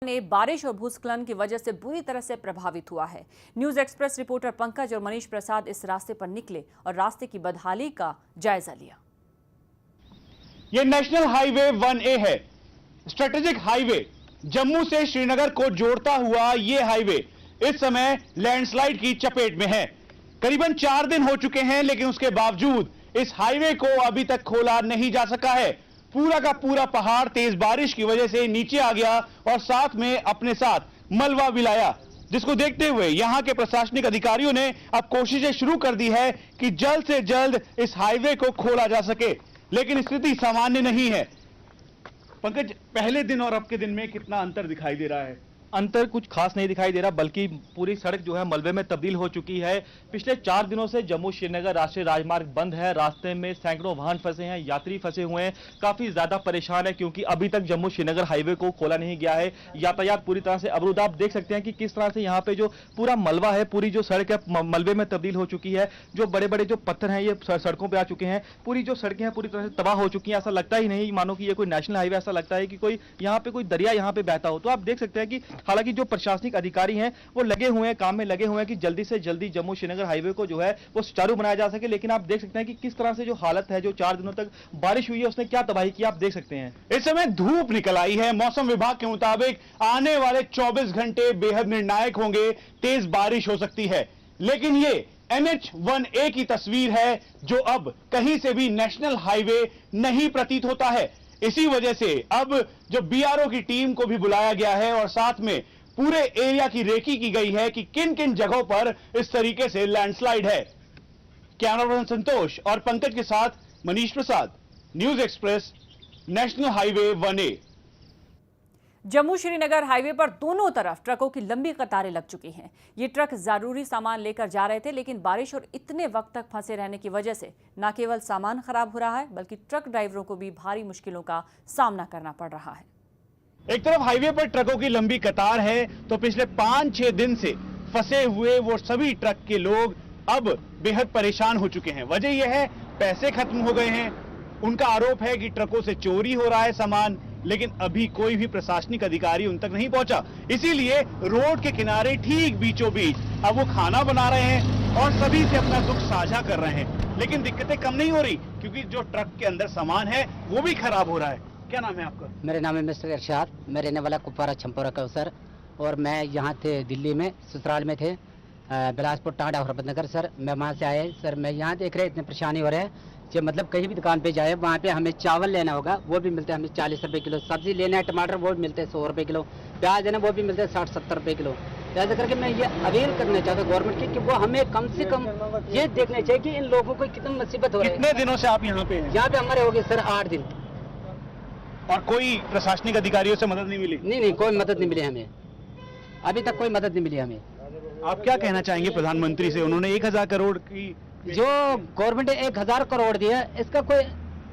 ने बारिश और भूस्खलन की वजह से बुरी तरह से प्रभावित हुआ है। न्यूज एक्सप्रेस रिपोर्टर पंकज और मनीष प्रसाद इस रास्ते पर निकले और रास्ते की बदहाली का जायजा लिया। ये नेशनल हाईवे 1A है, स्ट्रेटेजिक हाईवे। जम्मू से श्रीनगर को जोड़ता हुआ ये हाईवे इस समय लैंडस्लाइड की चपेट में है। करीबन 4 दिन हो चुके हैं, लेकिन उसके बावजूद इस हाईवे को अभी तक खोला नहीं जा सका है। पूरा का पूरा पहाड़ तेज बारिश की वजह से नीचे आ गया और साथ में अपने साथ मलबा भी लाया, जिसको देखते हुए यहां के प्रशासनिक अधिकारियों ने अब कोशिशें शुरू कर दी है कि जल्द से जल्द इस हाईवे को खोला जा सके, लेकिन स्थिति सामान्य नहीं है। पंकज, पहले दिन और अब के दिन में कितना अंतर दिखाई दे रहा है? अंतर कुछ खास नहीं दिखाई दे रहा, बल्कि पूरी सड़क जो है मलबे में तब्दील हो चुकी है। पिछले 4 दिनों से जम्मू श्रीनगर राष्ट्रीय राजमार्ग बंद है। रास्ते में सैकड़ों वाहन फंसे हैं, यात्री फंसे हुए हैं, काफी ज्यादा परेशान है क्योंकि अभी तक जम्मू श्रीनगर हाईवे को खोला नहीं गया है। यातायात पूरी तरह से अवरुद्ध। आप देख सकते हैं कि किस तरह से यहाँ पे जो पूरा मलबा है, पूरी जो सड़क है मलबे में तब्दील हो चुकी है। जो बड़े बड़े जो पत्थर हैं ये सड़कों पर आ चुके हैं। पूरी जो सड़कें हैं पूरी तरह से तबाह हो चुकी हैं। ऐसा लगता ही नहीं मानो कि ये कोई नेशनल हाईवे, ऐसा लगता है कि कोई यहाँ पे कोई दरिया यहाँ पे बहता हो। तो आप देख सकते हैं कि हालांकि जो प्रशासनिक अधिकारी हैं वो लगे हुए हैं, काम में लगे हुए हैं कि जल्दी से जल्दी जम्मू श्रीनगर हाईवे को जो है वो सुचारू बनाया जा सके, लेकिन आप देख सकते हैं कि किस तरह से जो हालत है, जो 4 दिनों तक बारिश हुई है उसने क्या तबाही की, आप देख सकते हैं। इस समय धूप निकल आई है। मौसम विभाग के मुताबिक आने वाले 24 घंटे बेहद निर्णायक होंगे, तेज बारिश हो सकती है। लेकिन ये NH1A की तस्वीर है जो अब कहीं से भी नेशनल हाईवे नहीं प्रतीत होता है। इसी वजह से अब जो BRO की टीम को भी बुलाया गया है और साथ में पूरे एरिया की रेकी की गई है कि किन किन जगहों पर इस तरीके से लैंडस्लाइड है। कैमरा पर्सन संतोष और पंकज के साथ Manish Prasad, news express, national highway 1A। Jammu Srinagar highway पर दोनों तरफ ट्रकों की लंबी कतारें लग चुकी हैं। ये ट्रक जरूरी सामान लेकर जा रहे थे, लेकिन बारिश और इतने वक्त तक फंसे रहने की वजह से न केवल सामान खराब हो रहा है, बल्कि ट्रक ड्राइवरों को भी भारी मुश्किलों का सामना करना पड़ रहा है। एक तरफ हाईवे पर ट्रकों की लंबी कतार है, तो पिछले 5-6 दिन से फंसे हुए वो सभी ट्रक के लोग अब बेहद परेशान हो चुके हैं। वजह यह है, पैसे खत्म हो गए हैं। उनका आरोप है कि ट्रकों से चोरी हो रहा है सामान, लेकिन अभी कोई भी प्रशासनिक अधिकारी उन तक नहीं पहुंचा। इसीलिए रोड के किनारे ठीक बीचों बीच अब वो खाना बना रहे हैं और सभी से अपना दुख साझा कर रहे हैं। लेकिन दिक्कतें कम नहीं हो रही, क्योंकि जो ट्रक के अंदर सामान है वो भी खराब हो रहा है। क्या नाम है आपका? मेरा नाम है मिस्टर इरशाद। मैं रहने वाला कुपवारा छमपुरा का सर, और मैं यहाँ थे दिल्ली में, ससुराल में थे, बिलासपुर, टांडा, हरपतनगर सर। मैं वहाँ से आए सर। मैं यहाँ देख रहे इतने परेशानी हो रहे हैं कि मतलब कहीं भी दुकान पे जाए वहाँ पे हमें चावल लेना होगा वो भी मिलते हैं हमें 40 रुपये किलो, सब्जी लेना है टमाटर वो भी मिलते हैं 100 रुपये किलो, प्याज है ना वो भी मिलते हैं 60-70 रुपये किलो। ऐसा करके मैं ये अपील करना चाहता हूँ गवर्नमेंट की कि वो हमें कम से कम ये देखना चाहिए कि इन लोगों को कितनी मुसीबत हो रही है। कितने दिनों से आप यहाँ पे हैं? यहाँ पे हमारे हो गए सर 8 दिन। और कोई प्रशासनिक अधिकारियों से मदद नहीं मिली? नहीं, कोई मदद नहीं मिली हमें, अभी तक कोई मदद नहीं मिली हमें। आप क्या कहना चाहेंगे प्रधानमंत्री से? उन्होंने 1000 करोड़ की जो गवर्नमेंट ने 1000 करोड़ दिया, इसका कोई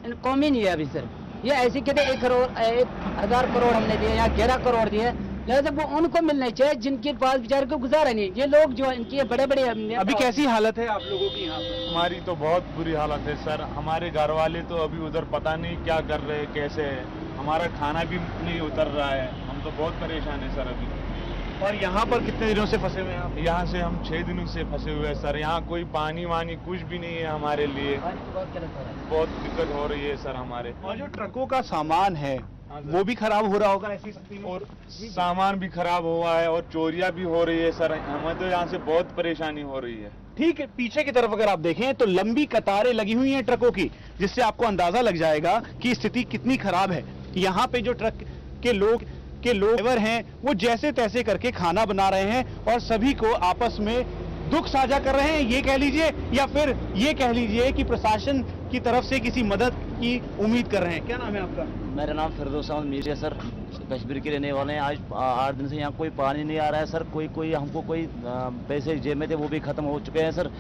इनकम ही नहीं है अभी सर। ये ऐसे कहते 1000 करोड़ हमने दिए या 11 करोड़ दिए, लिहाजा वो उनको मिलने चाहिए जिनके पास बेचारे को गुजारा नहीं। ये लोग जो इनकी बड़े बड़े अभी कैसी हालत है आप लोगों की यहाँ पर? हमारी तो बहुत बुरी हालत है सर। हमारे घर वाले तो अभी उधर पता नहीं क्या कर रहे हैं, कैसे है। हमारा खाना भी नहीं उतर रहा है, हम तो बहुत परेशान है सर अभी। और यहाँ पर कितने दिनों से फंसे हुए हैं आप? यहाँ से हम 6 दिनों से फंसे हुए हैं सर। यहाँ कोई पानी वानी कुछ भी नहीं है हमारे लिए, बहुत दिक्कत हो रही है सर हमारे। और जो ट्रकों का सामान है वो भी खराब हो रहा होगा ऐसी स्थिति में? और सामान भी खराब हुआ है और चोरियां भी हो रही है सर। हमें तो यहाँ से बहुत परेशानी हो रही है। ठीक है, पीछे की तरफ अगर आप देखें तो लंबी कतारें लगी हुई हैं ट्रकों की, जिससे आपको अंदाजा लग जाएगा कि स्थिति कितनी खराब है। यहाँ पे जो ट्रक के लोग ड्राइवर हैं वो जैसे तैसे करके खाना बना रहे हैं और सभी को आपस में दुख साझा कर रहे हैं, ये कह लीजिए, या फिर ये कह लीजिए कि प्रशासन की तरफ से किसी मदद की उम्मीद कर रहे हैं। क्या नाम है आपका? मेरा नाम फिरदौस अहमद मीर है सर। कश्मीर के रहने वाले हैं। आज 8 दिन से यहाँ कोई पानी नहीं आ रहा है सर। कोई हमको कोई पैसे जेब में थे वो भी खत्म हो चुके हैं सर।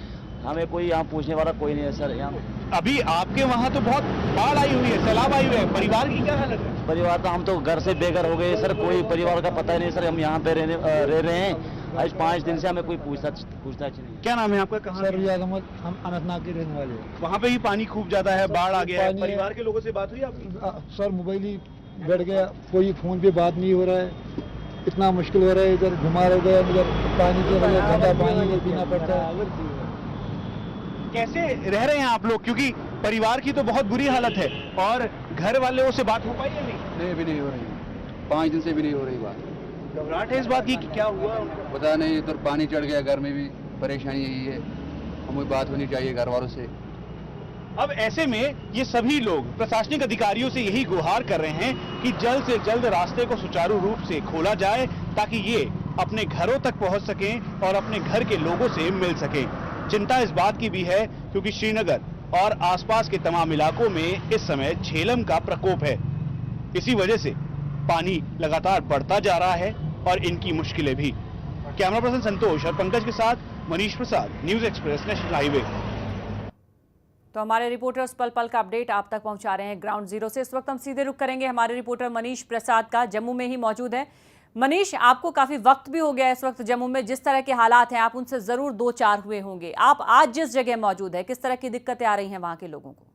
हमें कोई यहाँ पूछने वाला कोई नहीं है सर। यहाँ अभी आपके वहाँ तो बहुत बाढ़ आई हुई है, सैलाब आई हुई है, परिवार की क्या हालत है? परिवार तो हम तो घर से बेघर हो गए सर। कोई परिवार का पता ही नहीं सर। हम यहाँ पे रह रहे हैं। आज 5 दिन से हमें कोई पूछताछ नहीं। क्या नाम है आपका? कहाँ? सर रियाज अहमद, हम अनंतनाग के रहने वाले हैं। वहाँ पे भी पानी खूब ज्यादा है, बाढ़ आ गया है। परिवार के लोगों से बात हुई आपकी? सर मोबाइल ही बैठ गया, कोई फोन पे बात नहीं हो रहा है। इतना मुश्किल हो रहा है, इधर बीमार हो गए, इधर पानी के बगैर ठंडा पानी पीना पड़ता है। कैसे रह रहे हैं आप लोग, क्योंकि परिवार की तो बहुत बुरी हालत है, और घर वालों से बात हो पाई या नहीं? नहीं, अभी नहीं हो रही, 5 दिन से भी नहीं हो रही बात। घबराहट है इस बात की कि क्या हुआ? पता नहीं, इधर पानी चढ़ गया, घर में भी परेशानी यही है, हमें बात होनी चाहिए घर वालों से। अब ऐसे में ये सभी लोग प्रशासनिक अधिकारियों से यही गुहार कर रहे हैं कि जल्द से जल्द रास्ते को सुचारू रूप से खोला जाए, ताकि ये अपने घरों तक पहुंच सकें और अपने घर के लोगों से मिल सकें। चिंता इस बात की भी है क्योंकि श्रीनगर और आसपास के तमाम इलाकों में इस समय झेलम का प्रकोप है। इसी वजह से पानी लगातार बढ़ता जा रहा है और इनकी मुश्किलें भी। कैमरा पर्सन संतोष और पंकज के साथ Manish Prasad, news express, national highway. तो हमारे रिपोर्टर्स पल पल का अपडेट आप तक पहुंचा रहे हैं ग्राउंड जीरो से। इस वक्त हम सीधे रुख करेंगे हमारे रिपोर्टर मनीष प्रसाद का, जम्मू में ही मौजूद है। मनीष, आपको काफी वक्त भी हो गया इस वक्त जम्मू में, जिस तरह के हालात हैं आप उनसे जरूर 2-4 हुए होंगे। आप आज जिस जगह मौजूद है, किस तरह की दिक्कतें आ रही हैं वहां के लोगों को?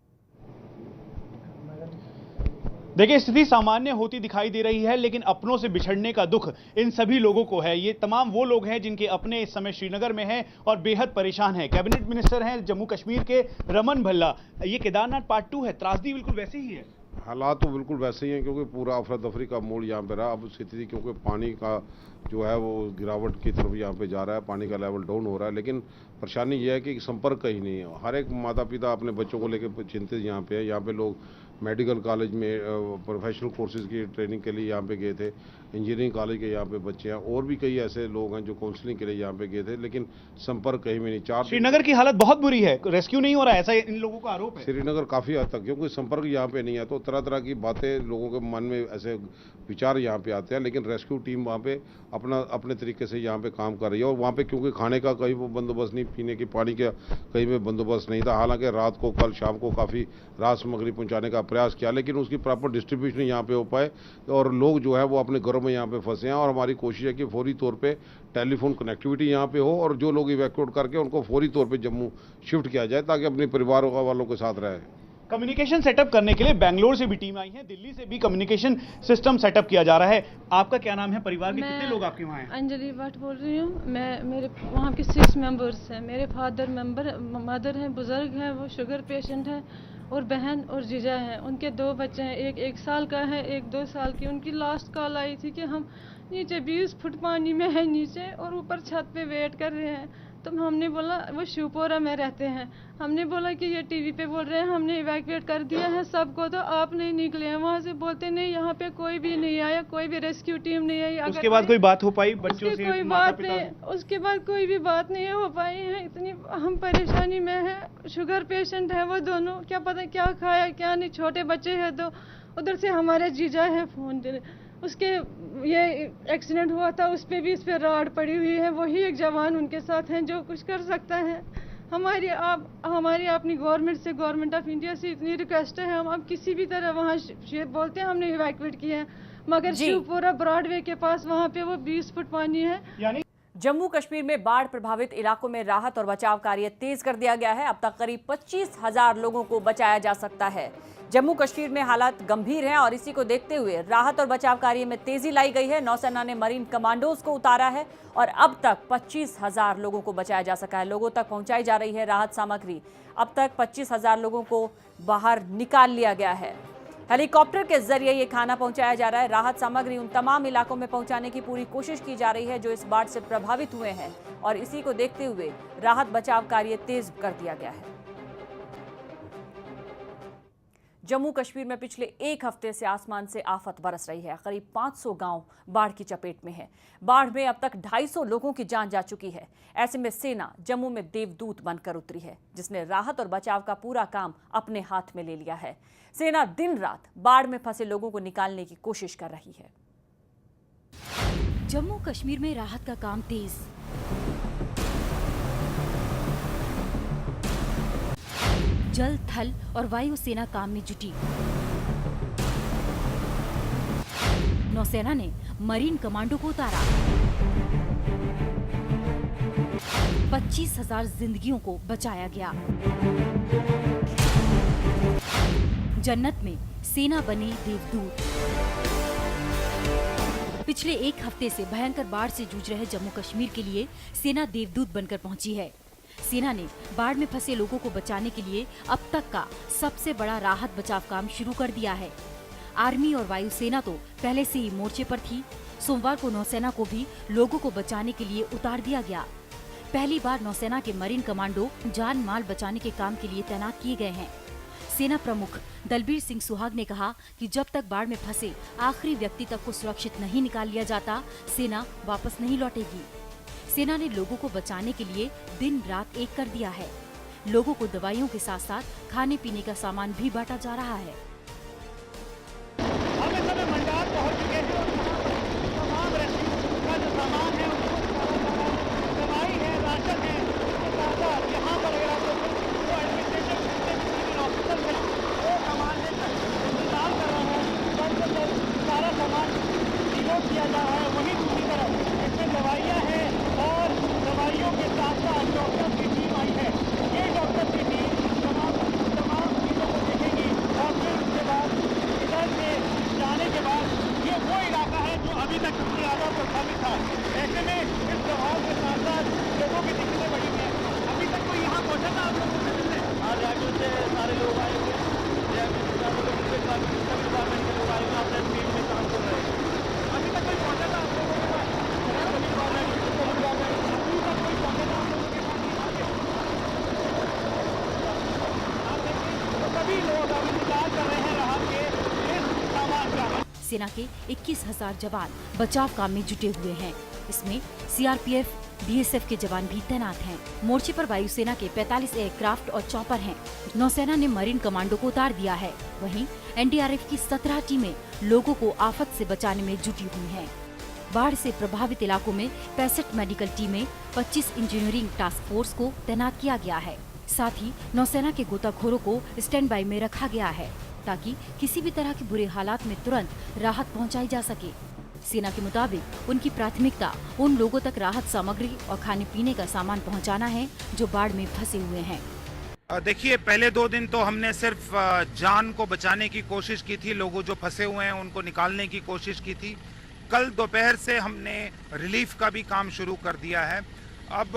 देखिए, स्थिति सामान्य होती दिखाई दे रही है, लेकिन अपनों से बिछड़ने का दुख इन सभी लोगों को है। ये तमाम वो लोग हैं जिनके अपने इस समय श्रीनगर में हैं और बेहद परेशान हैं। कैबिनेट मिनिस्टर हैं जम्मू कश्मीर के रमन भल्ला। ये केदारनाथ पार्ट 2 है, त्रासदी बिल्कुल वैसे ही है। हालात तो बिल्कुल वैसे ही हैं, क्योंकि पूरा अफरा तफरी का मोड़ यहाँ पे रहा। अब स्थिति क्योंकि पानी का जो है वो गिरावट की तरफ यहाँ पे जा रहा है, पानी का लेवल डाउन हो रहा है, लेकिन परेशानी ये है कि संपर्क कहीं नहीं है। हर एक माता पिता अपने बच्चों को लेकर चिंतित यहाँ पे है। यहाँ पे लोग मेडिकल कॉलेज में प्रोफेशनल कोर्सेज की ट्रेनिंग के लिए यहाँ पे गए थे, इंजीनियरिंग कॉलेज के यहाँ पे बच्चे हैं, और भी कई ऐसे लोग हैं जो काउंसलिंग के लिए यहाँ पे गए थे, लेकिन संपर्क कहीं भी नहीं। श्रीनगर की हालत बहुत बुरी है, रेस्क्यू नहीं हो रहा है, ऐसा इन लोगों का आरोप है। श्रीनगर काफ़ी हद तक, क्योंकि संपर्क यहाँ पे नहीं है, तो तरह तरह की बातें लोगों के मन में ऐसे विचार यहाँ पे आते हैं, लेकिन रेस्क्यू टीम वहाँ पे अपने तरीके से यहाँ पे काम कर रही है। और वहाँ पे क्योंकि खाने का कहीं वो बंदोबस्त नहीं, पीने की पानी का कहीं पे बंदोबस्त नहीं था। हालांकि रात को, कल शाम को काफ़ी राहत सामग्री पहुँचाने का प्रयास किया, लेकिन उसकी प्रॉपर डिस्ट्रीब्यूशन यहाँ पे हो पाए, और लोग जो है वो अपने घरों में यहाँ पे फंसे हैं। और हमारी कोशिश है कि फौरी तौर पे टेलीफोन कनेक्टिविटी यहाँ पे हो, और जो लोग इवैक्यूएट करके उनको फौरी तौर पे जम्मू शिफ्ट किया जाए, ताकि अपने परिवार वालों के साथ रहे। कम्युनिकेशन सेटअप करने के लिए बेंगलोर से भी टीम आई है, दिल्ली से भी कम्युनिकेशन सिस्टम सेटअप किया जा रहा है। आपका क्या नाम है, परिवार के कितने लोग आपके वहाँ हैं? अंजलि भट्ट बोल रही हूँ। मेरे वहाँ के 6 मेंबर्स हैं। मेरे फादर मदर हैं, बुजुर्ग हैं, वो शुगर पेशेंट हैं, और बहन और जीजा हैं। उनके 2 बच्चे हैं, एक 1 साल का है, एक 2 साल की। उनकी लास्ट कॉल आई थी कि हम नीचे 20 फुट पानी में है नीचे, और ऊपर छत पे वेट कर रहे हैं। तो हमने बोला, वो शिवपुरा में रहते हैं, हमने बोला कि ये टीवी पे बोल रहे हैं हमने इवैक्यूएट कर दिया है सबको, तो आप नहीं निकले हैं वहाँ से। बोलते नहीं, यहाँ पे कोई भी नहीं आया, कोई भी रेस्क्यू टीम नहीं आई। उसके बाद कोई बात हो पाई बच्चों से? कोई बात नहीं, उसके बाद कोई भी बात नहीं हो पाई है। इतनी हम परेशानी में है। शुगर पेशेंट है वो दोनों, क्या पता क्या खाया क्या नहीं। छोटे बच्चे हैं, तो उधर से हमारे जीजा है, फोन उसके ये एक्सीडेंट हुआ था, उस पे भी इस पे राड पड़ी हुई है। वही एक जवान उनके साथ हैं जो कुछ कर सकता है। हमारी अपनी गवर्नमेंट ऑफ इंडिया से इतनी रिक्वेस्ट है, हम किसी भी तरह वहाँ बोलते हैं हमने इवैक्यूएट किया है, मगर शिवपुरा ब्रॉडवे के पास वहाँ पे वो 20 फुट पानी है। यानी जम्मू कश्मीर में बाढ़ प्रभावित इलाकों में राहत और बचाव कार्य तेज कर दिया गया है। अब तक करीब 25,000 लोगों को बचाया जा सकता है। जम्मू कश्मीर में हालात गंभीर हैं और इसी को देखते हुए राहत और बचाव कार्य में तेजी लाई गई है। नौसेना ने मरीन कमांडोज को उतारा है और अब तक 25,000 लोगों को बचाया जा सका है। लोगों तक पहुंचाई जा रही है राहत सामग्री। अब तक 25,000 लोगों को बाहर निकाल लिया गया है। हेलीकॉप्टर के जरिए ये खाना पहुंचाया जा रहा है। राहत सामग्री उन तमाम इलाकों में पहुंचाने की पूरी कोशिश की जा रही है जो इस बाढ़ से प्रभावित हुए हैं, और इसी को देखते हुए राहत बचाव कार्य तेज कर दिया गया है। जम्मू कश्मीर में पिछले 1 हफ्ते से आसमान से आफत बरस रही है। करीब 500 गांव बाढ़ की चपेट में है। बाढ़ में अब तक 250 लोगों की जान जा चुकी है। ऐसे में सेना जम्मू में देवदूत बनकर उतरी है, जिसने राहत और बचाव का पूरा काम अपने हाथ में ले लिया है। सेना दिन रात बाढ़ में फंसे लोगों को निकालने की कोशिश कर रही है। जम्मू कश्मीर में राहत का काम तेज। जल, थल और वायु सेना काम में जुटी। नौसेना ने मरीन कमांडो को उतारा। 25,000 जिंदगियों को बचाया गया। जन्नत में सेना बनी देवदूत। पिछले एक हफ्ते से भयंकर बाढ़ से जूझ रहे जम्मू कश्मीर के लिए सेना देवदूत बनकर पहुंची है। सेना ने बाढ़ में फंसे लोगों को बचाने के लिए अब तक का सबसे बड़ा राहत बचाव काम शुरू कर दिया है। आर्मी और वायुसेना तो पहले से ही मोर्चे पर थी। सोमवार को नौसेना को भी लोगों को बचाने के लिए उतार दिया गया। पहली बार नौसेना के मरीन कमांडो जान माल बचाने के काम के लिए तैनात किए गए हैं। सेना प्रमुख दलबीर सिंह सुहाग ने कहा कि जब तक बाढ़ में फंसे आखिरी व्यक्ति तक को सुरक्षित नहीं निकाल लिया जाता, सेना वापस नहीं लौटेगी। सेना ने लोगों को बचाने के लिए दिन रात एक कर दिया है। लोगों को दवाइयों के साथ साथ खाने पीने का सामान भी बांटा जा रहा है। हम इस समय मंडार पहुंच चुके हैं और तमाम रेस्क्यू का जो सामान है, दवाई है, राशन है, यहाँ पर अगर आपको जो एडमिनिस्ट्रेशन सिविल हॉस्पिटल में वो सामान लेकर इंतजार कर रहा है, सारा सामान डिलोड किया जा रहा है। वहीं दूसरी तरफ इसमें दवाइयाँ हैं और दवाइयों के साथ साथ डॉक्टर की टीम आई है। ये डॉक्टर की टीम तमाम चीज़ों को देखेगी और फिर उसके बाद इधर से जाने के बाद ये वो इलाका है जो अभी तक सबसे ज़्यादा प्रभावित था। ऐसे में इस प्रभाव के साथ साथ लोगों की दिक्कतें बढ़ी हुई हैं। अभी तक कोई यहाँ पहुँचा था आप लोगों से मिलने? आज राज्यों से सारे लोग आए हुए हैं, डिपार्टमेंट के लोग आए हुए अपने फील्ड में काम कर रहे हैं। अभी तक कोई पहुँचा था आप लोगों के पास? अभी तक कोई पहुँचा था आप लोगों के पास? सभी लोग अब इंतजार कर रहे हैं राहत के इस सामान का। सेना के 21,000 जवान बचाव काम में जुटे हुए हैं। इसमें सीआरपीएफ, बीएसएफ के जवान भी तैनात हैं। मोर्चे पर वायुसेना के 45 एयरक्राफ्ट और चॉपर हैं। नौसेना ने मरीन कमांडो को उतार दिया है। वहीं एनडीआरएफ की 17 टीमें लोगों को आफत से बचाने में जुटी हुई हैं। बाढ़ से प्रभावित इलाकों में 65 मेडिकल टीमें, 25 इंजीनियरिंग टास्क फोर्स को तैनात किया गया है। साथ ही नौसेना के गोताखोरों को स्टैंड बाई में रखा गया है ताकि किसी भी तरह के बुरे हालात में तुरंत राहत पहुंचाई जा सके। सेना के मुताबिक उनकी प्राथमिकता उन लोगों तक राहत सामग्री और खाने पीने का सामान पहुंचाना है जो बाढ़ में फंसे हुए हैं। देखिए, पहले 2 दिन तो हमने सिर्फ जान को बचाने की कोशिश की थी, लोगों जो फंसे हुए हैं उनको निकालने की कोशिश की थी। कल दोपहर से हमने रिलीफ का भी काम शुरू कर दिया है। अब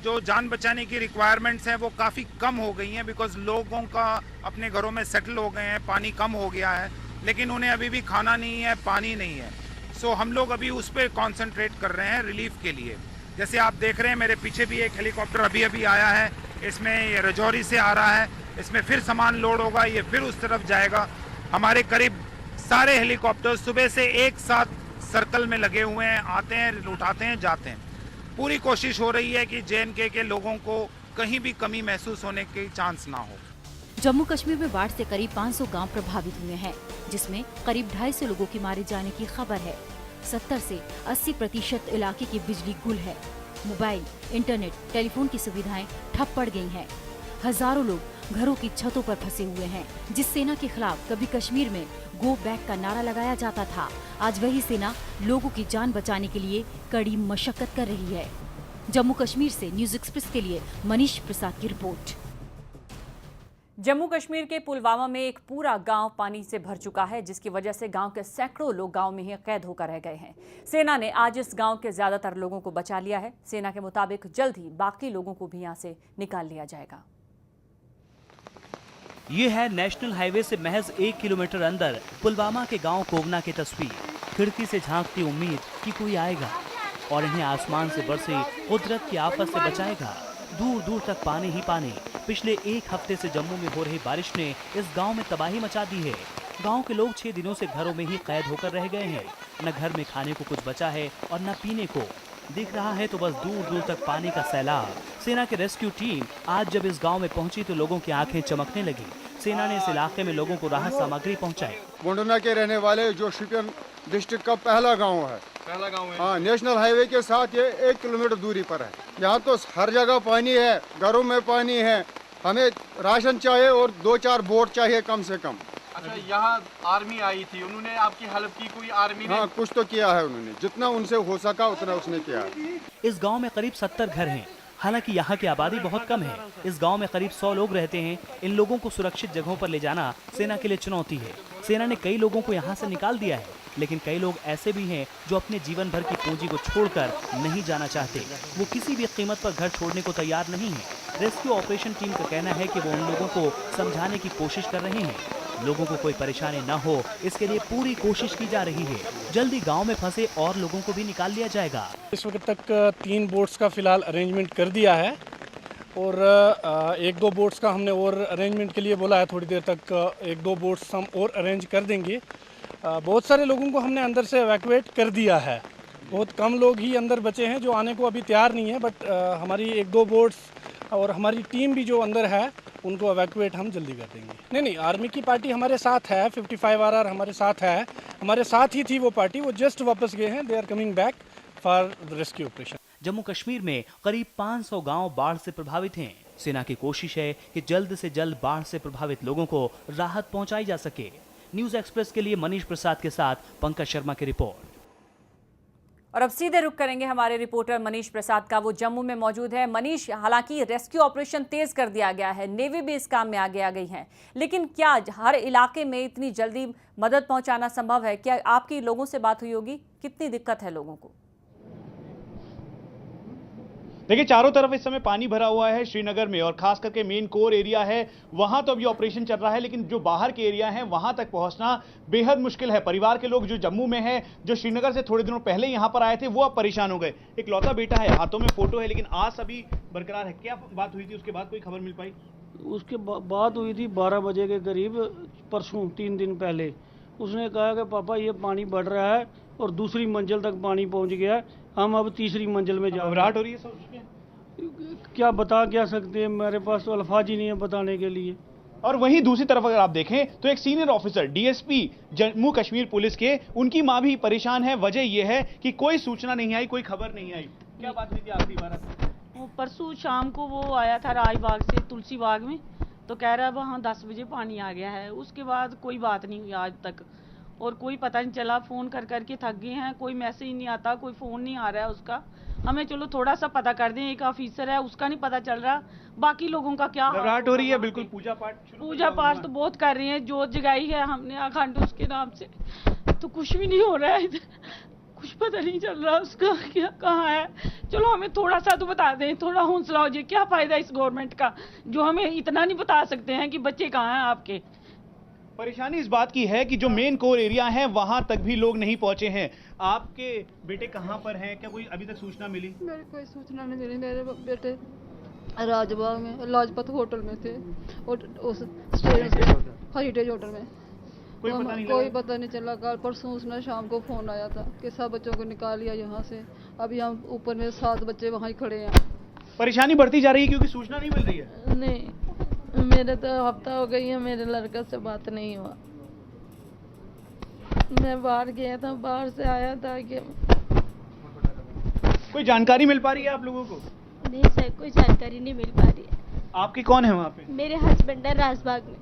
जो जान बचाने की रिक्वायरमेंट्स हैं वो काफ़ी कम हो गई हैं, बिकॉज लोगों का अपने घरों में सेटल हो गए हैं, पानी कम हो गया है, लेकिन उन्हें अभी भी खाना नहीं है, पानी नहीं है। सो हम लोग अभी उस पर कॉन्सेंट्रेट कर रहे हैं रिलीफ के लिए। जैसे आप देख रहे हैं मेरे पीछे भी एक हेलीकॉप्टर अभी आया है, इसमें ये रजौरी से आ रहा है, इसमें फिर सामान लोड होगा, ये फिर उस तरफ जाएगा। हमारे करीब सारे हेलीकॉप्टर सुबह से एक साथ सर्कल में लगे हुए हैं, आते हैं, उठाते हैं, जाते हैं। पूरी कोशिश हो रही है कि जेएनके के लोगों को कहीं भी कमी महसूस होने की चांस ना हो। जम्मू कश्मीर में बाढ़ से करीब 500 गांव प्रभावित हुए हैं, जिसमें करीब 250 लोगों के मारे जाने की खबर है। 70 से 80% इलाके की बिजली गुल है। मोबाइल, इंटरनेट, टेलीफोन की सुविधाएं ठप पड़ गई हैं। हजारों लोग घरों की छतों पर फंसे हुए हैं। जिस सेना के खिलाफ कभी कश्मीर में गो बैक का नारा लगाया जाता था, आज वही सेना लोगों की जान बचाने के लिए कड़ी मशक्कत कर रही है। जम्मू कश्मीर से न्यूज एक्सप्रेस के लिए मनीष प्रसाद की रिपोर्ट। जम्मू कश्मीर के पुलवामा में एक पूरा गांव पानी से भर चुका है, जिसकी वजह से गांव के सैकड़ों लोग गांव में ही कैद होकर रह गए हैं। सेना ने आज इस गांव के ज्यादातर लोगों को बचा लिया है। सेना के मुताबिक जल्द ही बाकी लोगों को भी यहां से निकाल लिया जाएगा। ये है नेशनल हाईवे से महज 1 किलोमीटर अंदर पुलवामा के गांव कोवना की तस्वीर। खिड़की से झांकती उम्मीद कि कोई आएगा और इन्हें आसमान से बरसे कुदरत की आफत से बचाएगा। दूर दूर तक पानी ही पानी। पिछले 1 हफ्ते से जम्मू में हो रही बारिश ने इस गांव में तबाही मचा दी है। गांव के लोग 6 दिनों से घरों में ही कैद होकर रह गए हैं। न घर में खाने को कुछ बचा है और न पीने को। दिख रहा है तो बस दूर दूर तक पानी का सैलाब। सेना की रेस्क्यू टीम आज जब इस गांव में पहुंची तो लोगों की आंखें चमकने लगी। सेना ने इस इलाके में लोगों को राहत सामग्री पहुंचाई। गोंडना के रहने वाले जो शोपियान डिस्ट्रिक्ट का पहला गांव है। हाँ, नेशनल हाईवे के साथ ये 1 किलोमीटर दूरी पर है। यहाँ तो हर जगह पानी है, घरों में पानी है। हमें राशन चाहिए और 2-4 बोट चाहिए कम से कम। अच्छा, यहाँ आर्मी आई थी, उन्होंने आपकी हेल्प की? कोई आर्मी ने? हाँ, कुछ तो किया है उन्होंने, जितना उनसे हो सका उतना उसने किया है। इस गांव में करीब 70 घर हैं। हालांकि यहाँ की आबादी बहुत कम है। इस गांव में करीब 100 लोग रहते हैं। इन लोगों को सुरक्षित जगहों पर ले जाना सेना के लिए चुनौती है। सेना ने कई लोगों को यहाँ से निकाल दिया है, लेकिन कई लोग ऐसे भी हैं जो अपने जीवन भर की पूंजी को छोड़कर नहीं जाना चाहते। वो किसी भी कीमत पर घर छोड़ने को तैयार नहीं है। रेस्क्यू ऑपरेशन टीम का कहना है कि वो उन लोगों को समझाने की कोशिश कर रहे हैं। लोगों को कोई परेशानी न हो, इसके लिए पूरी कोशिश की जा रही है। जल्दी गांव में फंसे और लोगों को भी निकाल लिया जाएगा। इस वक्त तक 3 बोट्स का फिलहाल अरेंजमेंट कर दिया है और 1-2 बोट्स का हमने और अरेंजमेंट के लिए बोला है। थोड़ी देर तक 1-2 बोट्स हम और अरेंज कर देंगे। बहुत सारे लोगों को हमने अंदर से एवैक्यूएट कर दिया है। बहुत कम लोग ही अंदर बचे हैं जो आने को अभी तैयार नहीं है, बट हमारी 1-2 बोट्स और हमारी टीम भी जो अंदर है उनको एवैक्यूएट हम जल्दी कर देंगे। नहीं, आर्मी की पार्टी हमारे साथ है, 55 RR हमारे साथ है, हमारे साथ ही थी वो पार्टी। वो जस्ट वापस गए हैं। They are coming back for rescue operation. Jammu Kashmir में करीब 500 गांव बाढ़ से प्रभावित हैं। सेना की कोशिश है कि जल्द से जल्द बाढ़ से प्रभावित लोगों को राहत पहुंचाई जा सके। न्यूज एक्सप्रेस के लिए मनीष प्रसाद के साथ पंकज शर्मा की रिपोर्ट। और अब सीधे रुख करेंगे हमारे रिपोर्टर मनीष प्रसाद का। वो जम्मू में मौजूद है। मनीष, हालांकि रेस्क्यू ऑपरेशन तेज कर दिया गया है, नेवी भी इस काम में आगे आ गई है, लेकिन क्या हर इलाके में इतनी जल्दी मदद पहुंचाना संभव है? क्या आपकी लोगों से बात हुई होगी? कितनी दिक्कत है लोगों को? देखिए, चारों तरफ इस समय पानी भरा हुआ है श्रीनगर में, और खास करके मेन कोर एरिया है वहां तो अभी ऑपरेशन चल रहा है, लेकिन जो बाहर के एरिया हैं वहां तक पहुंचना बेहद मुश्किल है। परिवार के लोग जो जम्मू में हैं, जो श्रीनगर से थोड़े दिनों पहले यहां पर आए थे, वो अब परेशान हो गए। एक लौता बेटा है, हाथों में फोटो है, लेकिन आस अभी बरकरार है। क्या बात हुई थी, उसके बाद कोई खबर मिल पाई? उसके बात हुई थी 12 बजे के करीब, परसों 3 दिन पहले। उसने कहा कि पापा ये पानी बढ़ रहा है और दूसरी मंजिल तक पानी पहुंच गया, हम अब तीसरी मंजिल में जा घबराहट हो रही है। क्या बता सकते हैं, मेरे पास तो अल्फाज ही नहीं है बताने के लिए। और वहीं दूसरी तरफ अगर आप देखें तो एक senior officer DSP Jammu Kashmir police के, उनकी मां भी परेशान है। वजह यह है कि कोई सूचना नहीं आई, कोई खबर नहीं आई। क्या बात हुई थी आखिरी बार? वो परसों शाम को वो आया था राजबाग से तुलसी बाग में, तो कह रहा है वहाँ 10 बजे पानी आ गया है। उसके बाद कोई बात नहीं हुई आज तक, और कोई पता नहीं चला। फोन कर करके थक गए हैं, कोई मैसेज नहीं आता, कोई फोन नहीं आ रहा है उसका। हमें चलो थोड़ा सा पता कर दें, एक ऑफिसर है उसका नहीं पता चल रहा, बाकी लोगों का क्या घबराहट हो रही है? बिल्कुल। पूजा पाठ तो बहुत कर रहे हैं, जोत जगाई है हमने अखंड उसके नाम से, तो कुछ भी नहीं हो रहा है, कुछ पता नहीं चल रहा उसका क्या कहाँ है। चलो हमें थोड़ा सा तो बता दें, थोड़ा हौसला हो जाए। क्या फायदा इस गवर्नमेंट का जो हमें इतना नहीं बता सकते हैं कि बच्चे कहाँ हैं आपके। परेशानी इस बात की है कि जो मेन कोर एरिया है वहां तक भी लोग नहीं पहुंचे हैं। आपके बेटे कहां पर हैं? क्या कोई अभी तक सूचना मिली? मेरी कोई सूचना नहीं मिली। मेरे बेटे राजबाग में लाजपत होटल में थे, और उस हेरिटेज होटल में। कोई पता नहीं चला। कल परसों उसने शाम को फोन आया था कि सब बच्चों को निकाल लिया यहाँ से। अभी हम ऊपर में 7 बच्चे वहाँ ही खड़े हैं। परेशानी बढ़ती जा रही है क्योंकि सूचना नहीं मिल रही है। नहीं, मेरे तो हफ्ता हो गई है, मेरे लड़का से बात नहीं हुआ। मैं बाहर गया था, बाहर से आया था कि कोई जानकारी मिल पा रही है आप लोगों को? नहीं सर, कोई जानकारी नहीं मिल पा रही है। आपके कौन है वहाँ पे? मेरे हस्बैंड है राजबाग में।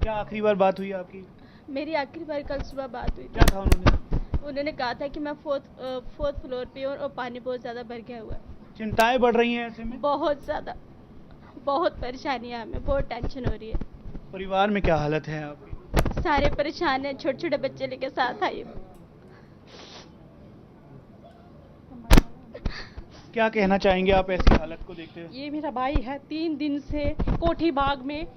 क्या आखिरी बार बात हुई आपकी? मेरी आखिरी बार कल सुबह बात हुई। क्या कहा उन्होंने? उन्होंने कहा था कि मैं फोर्थ फ्लोर पे हूँ और पानी बहुत ज्यादा भर गया हुआ है। चिंताएं बढ़ रही हैं ऐसे में? बहुत ज्यादा, बहुत परेशानियां, हमें बहुत टेंशन हो रही है। परिवार में क्या हालत है आपकी? सारे परेशान हैं, छोटे छोटे बच्चे लेके साथ आए। क्या कहना चाहेंगे आप ऐसी हालत को देखते हुए? ये मेरा भाई है, 3 दिन से कोठी बाग में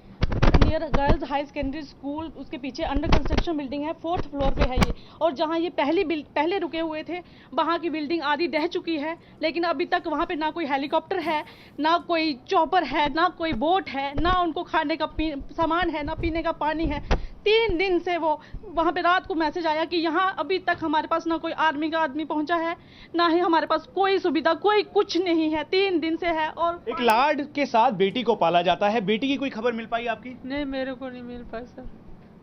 near girls high secondary school, उसके पीछे अंडर कंस्ट्रक्शन बिल्डिंग है, 4th फ्लोर पे है ये। और जहाँ ये पहले रुके हुए थे, वहाँ की बिल्डिंग आधी ढह चुकी है, लेकिन अभी तक वहाँ पे ना कोई हेलीकॉप्टर है, ना कोई चॉपर है, ना कोई बोट है, ना उनको खाने का सामान है, ना पीने का पानी है। 3 दिन से वो वहाँ पे रात को मैसेज आया कि यहाँ अभी तक हमारे पास ना कोई आर्मी का आदमी पहुँचा है, ना ही हमारे पास कोई सुविधा, कोई कुछ नहीं है। 3 दिन से है। और एक लाड के साथ बेटी को पाला जाता है, बेटी की कोई खबर मिल पाई आपकी? नहीं, मेरे को नहीं मिल पाई सर।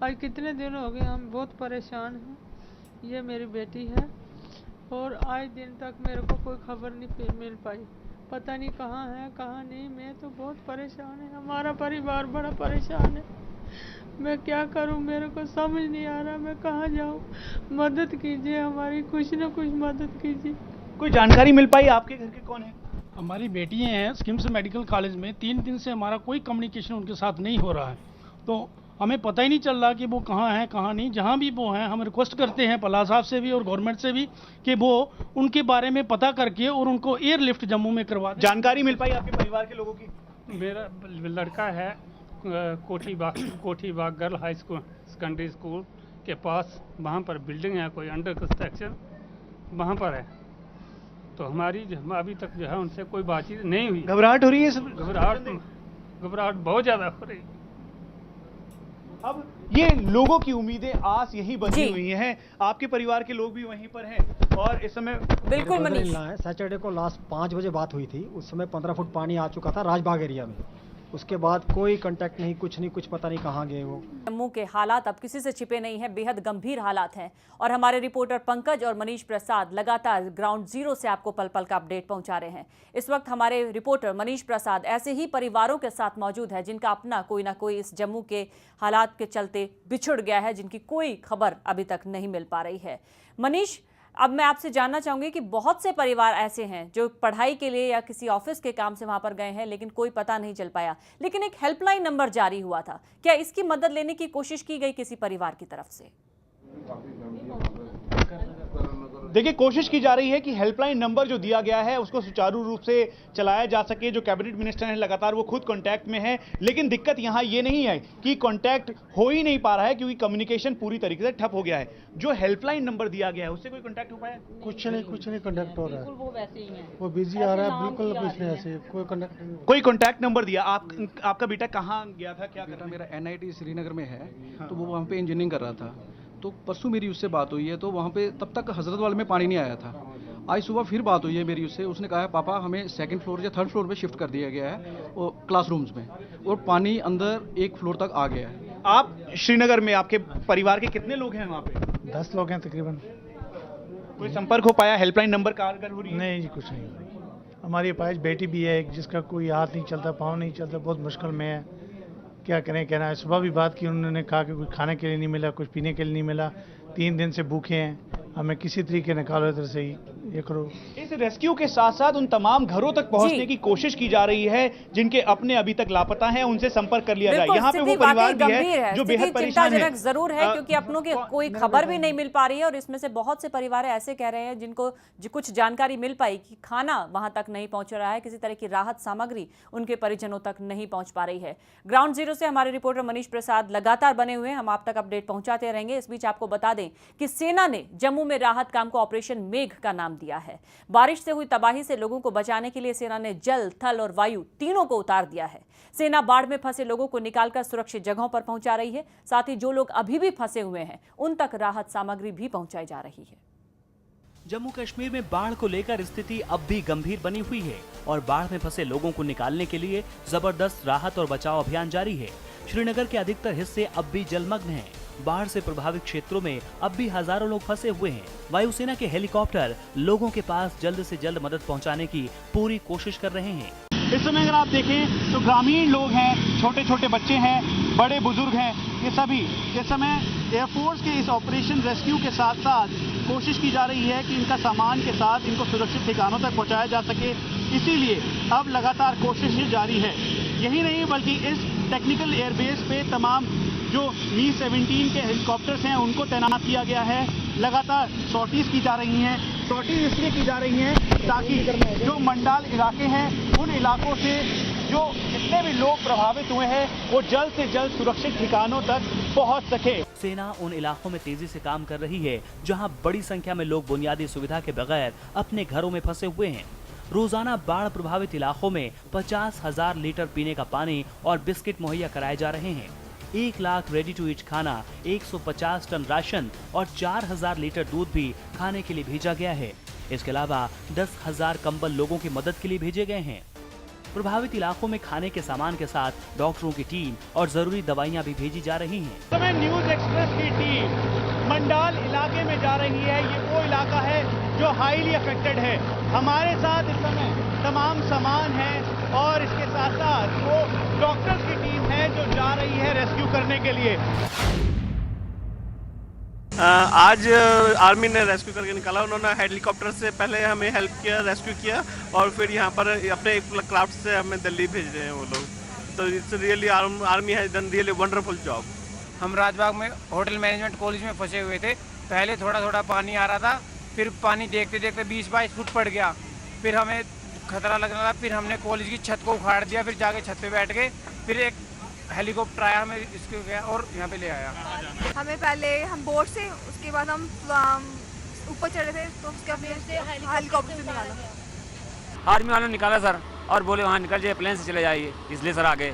आज कितने दिन हो गए, हम बहुत परेशान हैं। ये मेरी बेटी है और आज दिन तक मेरे को कोई खबर नहीं मिल पाई। पता नहीं कहाँ है कहाँ नहीं। मैं तो बहुत परेशान है, हमारा परिवार बड़ा परेशान है। मैं क्या करूं, मेरे को समझ नहीं आ रहा मैं कहाँ जाऊं। मदद कीजिए हमारी, कुछ न कुछ मदद कीजिए। कोई जानकारी मिल पाई? आपके घर के कौन है? हमारी बेटियां हैं स्किम्स मेडिकल कॉलेज में, 3 दिन से हमारा कोई कम्युनिकेशन उनके साथ नहीं हो रहा है, तो हमें पता ही नहीं चल रहा कि वो कहाँ हैं कहाँ नहीं। जहाँ भी वो हैं हम रिक्वेस्ट करते हैं पल्ला साहब से भी और गवर्नमेंट से भी कि वो उनके बारे में पता करके और उनको एयरलिफ्ट जम्मू में करवा दें। जानकारी मिल पाई आपके परिवार के लोगों की? मेरा लड़का है Kothi Bagh girl high school secondary school के पास, वहाँ पर बिल्डिंग है कोई अंडर कंस्ट्रक्शन, वहाँ पर है। तो हमारी अभी तक जो है उनसे कोई बातचीत नहीं हुई। घबराहट हो रही है सब? घबराहट बहुत ज़्यादा हो रही। अब ये लोगों की उम्मीदें आस यही बनी हुई हैं, आपके परिवार के लोग भी वहीं पर हैं और इस समय बिल्कुल मनीष, सैटरडे को लास्ट 5 बजे बात हुई थी, उस समय 15 फुट पानी आ चुका था राजबाग एरिया में। उसके बाद कोई कांटेक्ट नहीं, कुछ नहीं, कुछ पता नहीं कहाँ गए वो। जम्मू के हालात अब किसी से छिपे नहीं हैं, बेहद गंभीर हालात हैं और हमारे रिपोर्टर पंकज और मनीष प्रसाद लगातार ग्राउंड जीरो से आपको पल पल का अपडेट पहुंचा रहे हैं। इस वक्त हमारे रिपोर्टर मनीष प्रसाद ऐसे ही परिवारों के साथ मौजूद है जिनका अपना कोई ना कोई इस जम्मू के हालात के चलते बिछुड़ गया है, जिनकी कोई खबर अभी तक नहीं मिल पा रही है। मनीष, अब मैं आपसे जानना चाहूंगी कि बहुत से परिवार ऐसे हैं जो पढ़ाई के लिए या किसी ऑफिस के काम से वहां पर गए हैं लेकिन कोई पता नहीं चल पाया, लेकिन एक हेल्पलाइन नंबर जारी हुआ था, क्या इसकी मदद लेने की कोशिश की गई किसी परिवार की तरफ से? देखिए, कोशिश की जा रही है कि हेल्पलाइन नंबर जो दिया गया है उसको सुचारू रूप से चलाया जा सके। जो कैबिनेट मिनिस्टर हैं लगातार वो खुद कांटेक्ट में है, लेकिन दिक्कत यहाँ ये नहीं है कि कांटेक्ट हो ही नहीं पा रहा है क्योंकि कम्युनिकेशन पूरी तरीके से ठप हो गया है। जो हेल्पलाइन नंबर दिया गया है उससे कोई कांटेक्ट हो पाया? कुछ नहीं कांटेक्ट हो रहा है, वो वैसे ही है, वो बिजी आ रहा है, बिल्कुल कुछ नहीं, ऐसे कोई कांटेक्ट नहीं। कोई कांटेक्ट नंबर दिया? आपका बेटा कहाँ गया था, क्या बेटा मेरा NIT श्रीनगर में है, तो वो वहाँ पे इंजीनियरिंग कर रहा था। तो परसों मेरी उससे बात हुई है, तो वहाँ पे तब तक हजरतवाल में पानी नहीं आया था। आज सुबह फिर बात हुई है मेरी उससे, उसने कहा है पापा हमें 2nd फ्लोर या 3rd फ्लोर पे शिफ्ट कर दिया गया है और क्लासरूम्स में, और पानी अंदर 1 फ्लोर तक आ गया है। आप श्रीनगर में, आपके परिवार के कितने लोग हैं वहाँ पे? 10 लोग हैं तकरीबन। कोई संपर्क हो पाया? हेल्पलाइन नंबर कारगर हो रही है? नहीं जी, कुछ नहीं। हमारी पास बेटी भी है जिसका कोई हाथ नहीं चलता, पाँव नहीं चलता, बहुत मुश्किल में है, क्या करें कहना है। सुबह भी बात की, उन्होंने कहा कि कुछ खाने के लिए नहीं मिला, कुछ पीने के लिए नहीं मिला, 3 दिन से भूखे हैं, हमें किसी तरीके निकालो इधर से ही, ये करो। इस रेस्क्यू के साथ साथ उन तमाम घरों तक पहुंचने की कोशिश की जा रही है जिनके अपने अभी तक लापता हैं, उनसे संपर्क कर लिया जाए। यहाँ पे वो परिवार भी है जो बेहद परेशान है। जरूर है क्योंकि अपनों की कोई खबर भी नहीं मिल पा रही है और इसमें से बहुत से परिवार ऐसे कह रहे हैं जिनको कुछ जानकारी मिल पाई कि खाना वहां तक नहीं पहुंच रहा है, किसी तरह की राहत सामग्री उनके परिजनों तक नहीं पहुंच पा रही है। ग्राउंड जीरो से हमारे रिपोर्टर मनीष प्रसाद लगातार बने हुए हैं, हम आप तक अपडेट पहुंचाते रहेंगे। इस बीच आपको बता दें कि सेना ने जम्मू में राहत काम को ऑपरेशन मेघ का नाम दिया है। बारिश से हुई तबाही से लोगों को बचाने के लिए सेना ने जल, थल और वायु तीनों को उतार दिया है। सेना बाढ़ में फंसे लोगों को निकालकर सुरक्षित जगहों पर पहुंचा रही है, साथ ही जो लोग अभी भी फंसे हुए हैं उन तक राहत सामग्री भी पहुंचाई जा रही है। जम्मू कश्मीर में बाढ़ को लेकर स्थिति अब भी गंभीर बनी हुई है और बाढ़ में फंसे लोगों को निकालने के लिए जबरदस्त राहत और बचाव अभियान जारी है। श्रीनगर के अधिकतर हिस्से अब भी जलमग्न हैं। बाढ़ से प्रभावित क्षेत्रों में अब भी हजारों लोग फंसे हुए हैं। वायुसेना के हेलीकॉप्टर लोगों के पास जल्द से जल्द मदद पहुंचाने की पूरी कोशिश कर रहे हैं। इस समय अगर आप देखें तो ग्रामीण लोग हैं, छोटे छोटे बच्चे हैं, बड़े बुजुर्ग हैं, ये सभी इस समय एयरफोर्स के इस ऑपरेशन रेस्क्यू के साथ साथ कोशिश की जा रही है कि इनका सामान के साथ इनको सुरक्षित ठिकानों तक पहुंचाया जा सके। इसीलिए अब लगातार कोशिशें जारी है। यही नहीं बल्कि इस टेक्निकल एयरबेस पे तमाम जो Mi-17 के हेलीकॉप्टर्स हैं उनको तैनात किया गया है। लगातार सॉर्टीज की जा रही हैं। सॉर्टीज इसलिए की जा रही हैं ताकि जो मंडाल इलाके हैं उन इलाकों से जो जितने भी लोग प्रभावित हुए हैं वो जल्द से जल्द सुरक्षित ठिकानों तक पहुंच सके। सेना उन इलाकों में तेजी से काम कर रही है जहां बड़ी संख्या में लोग बुनियादी सुविधा के बगैर अपने घरों में फंसे हुए हैं। रोजाना बाढ़ प्रभावित इलाकों में 50,000 लीटर पीने का पानी और बिस्किट मुहैया कराए जा रहे हैं। 1 लाख रेडी टू ईट खाना, 150 टन राशन और 4,000 लीटर दूध भी खाने के लिए भेजा गया है। इसके अलावा 10,000 कंबल लोगों की मदद के लिए भेजे गए हैं। प्रभावित इलाकों में खाने के सामान के साथ डॉक्टरों की टीम और जरूरी दवाइयां भी भेजी जा रही हैं। समय न्यूज एक्सप्रेस की टीम मंडाल इलाके में जा रही है। ये वो इलाका है जो हाईली अफेक्टेड है। हमारे साथ इस समय तमाम सामान है और इसके साथ साथ वो डॉक्टर्स की टीम है जो जा रही है रेस्क्यू करने के लिए। आज आर्मी ने रेस्क्यू करके निकाला। उन्होंने हेलीकॉप्टर से पहले हमें हेल्प किया, रेस्क्यू किया, और फिर यहाँ पर अपने क्राफ्ट से हमें दिल्ली भेज रहे हैं वो लोग। तो it's really army has done really wonderful job. हम राजबाग में होटल मैनेजमेंट कॉलेज में फंसे हुए थे। पहले थोड़ा थोड़ा पानी आ रहा था, फिर पानी देखते देखते 20-22 फुट पड़ गया। फिर हमें खतरा लग रहा था, फिर हमने कॉलेज की छत को उखाड़ दिया, फिर जाके छत पे बैठ गए। फिर एक हेलीकॉप्टर आया, हमें इसको गया और यहाँ पे ले आया। हमें पहले हम बोट से, उसके बाद हम ऊपर चढ़े थे, तो उसके हेलीकॉप्टर से निकाला। आर्मी वालों ने निकाला सर, और बोले वहाँ निकल जाइए, प्लेन से चले जाइए, इसलिए सर आ गए।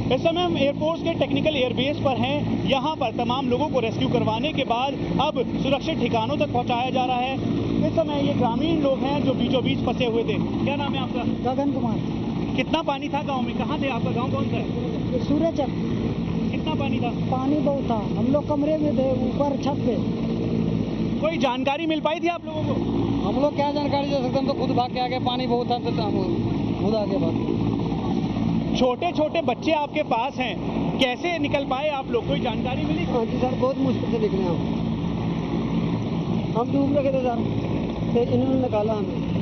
इस समय हम एयरफोर्स के टेक्निकल एयरबेस पर हैं। यहाँ पर तमाम लोगों को रेस्क्यू करवाने के बाद अब सुरक्षित ठिकानों तक पहुँचाया जा रहा है। इस समय ये ग्रामीण लोग हैं जो बीचों बीच फंसे हुए थे। क्या नाम है आपका? गगन कुमार। कितना पानी था गांव में? कहाँ थे? आपका गांव कौन सा है? सूर्यचक। कितना पानी था? पानी बहुत था, हम लोग कमरे में थे, ऊपर छत पे। कोई जानकारी मिल पाई थी आप लोगों को? हम लोग क्या जानकारी दे सकते, हम तो खुद भाग के आगे, पानी बहुत था तो हम खुद आगे भाग। छोटे छोटे बच्चे आपके पास हैं, कैसे निकल पाए आप लोग? कोई जानकारी मिली? हाँ जी सर, बहुत मुश्किल से निकले हम डूब रखे थे सर, फिर इन्होंने निकाला हमें।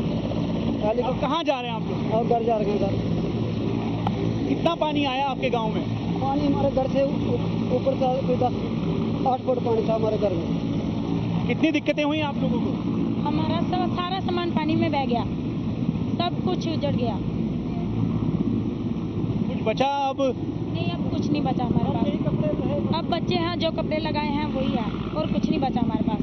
अब कहाँ जा रहे हैं आप लोग? और घर जा रहे हैं सर। कितना पानी आया आपके गांव में? पानी हमारे घर से ऊपर से कोई 10-8 फुट पानी था हमारे घर में। कितनी दिक्कतें हुई आप लोगों को? हमारा सब सारा सामान पानी में बह गया, सब कुछ उजड़ गया। कुछ बचा अब? नहीं, अब कुछ नहीं बचा हमारे पास। अब बच्चे हैं, जो कपड़े लगाए हैं वही है, और कुछ नहीं बचा हमारे पास।